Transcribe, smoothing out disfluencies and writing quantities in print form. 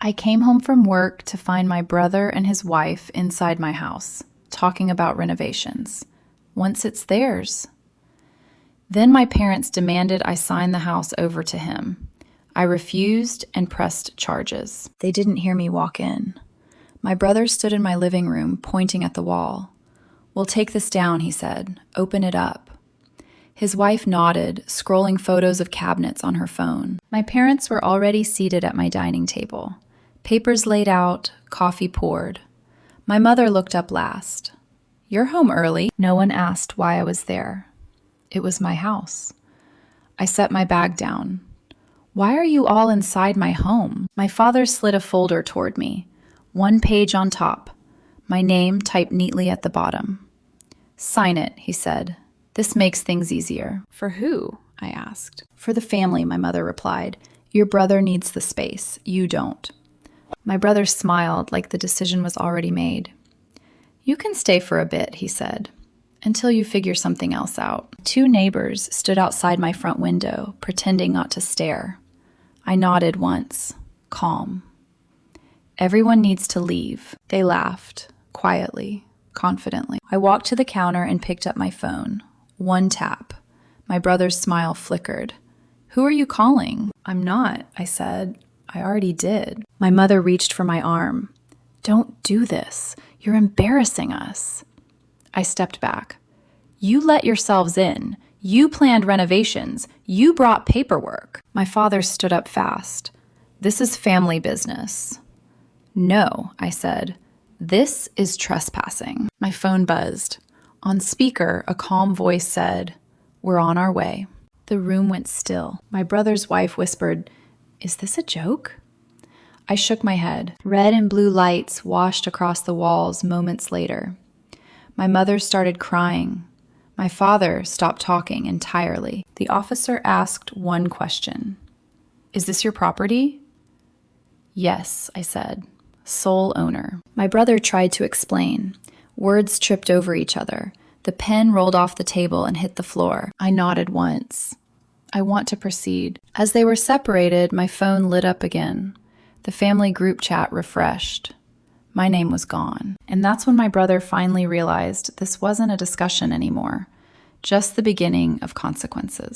I came home from work to find my brother and his wife inside my house, talking about renovations. Once it's theirs. Then my parents demanded I sign the house over to him. I refused and pressed charges. They didn't hear me walk in. My brother stood in my living room, pointing at the wall. "We'll take this down," he said. "Open it up." His wife nodded, scrolling photos of cabinets on her phone. My parents were already seated at my dining table. Papers laid out, coffee poured. My mother looked up last. "You're home early." No one asked why I was there. It was my house. I set my bag down. "Why are you all inside my home?" My father slid a folder toward me. One page on top. My name typed neatly at the bottom. "Sign it," he said. "This makes things easier." "For who?" I asked. "For the family," my mother replied. "Your brother needs the space. You don't." My brother smiled like the decision was already made. "You can stay for a bit," he said, "until you figure something else out." Two neighbors stood outside my front window, pretending not to stare. I nodded once, calm. "Everyone needs to leave." They laughed, quietly, confidently. I walked to the counter and picked up my phone. One tap. My brother's smile flickered. "Who are you calling?" "I'm not," I said. "I already did." My mother reached for my arm. "Don't do this. You're embarrassing us." I stepped back. "You let yourselves in. You planned renovations. You brought paperwork." My father stood up fast. "This is family business." "No," I said. "This is trespassing." My phone buzzed. On speaker, a calm voice said, "We're on our way." The room went still. My brother's wife whispered, "Is this a joke?" I shook my head. Red and blue lights washed across the walls moments later. My mother started crying. My father stopped talking entirely. The officer asked one question. "Is this your property?" "Yes," I said. "Sole owner." My brother tried to explain. Words tripped over each other. The pen rolled off the table and hit the floor. I nodded once. "I want to proceed." As they were separated, my phone lit up again. The family group chat refreshed. My name was gone. And that's when my brother finally realized this wasn't a discussion anymore, just the beginning of consequences.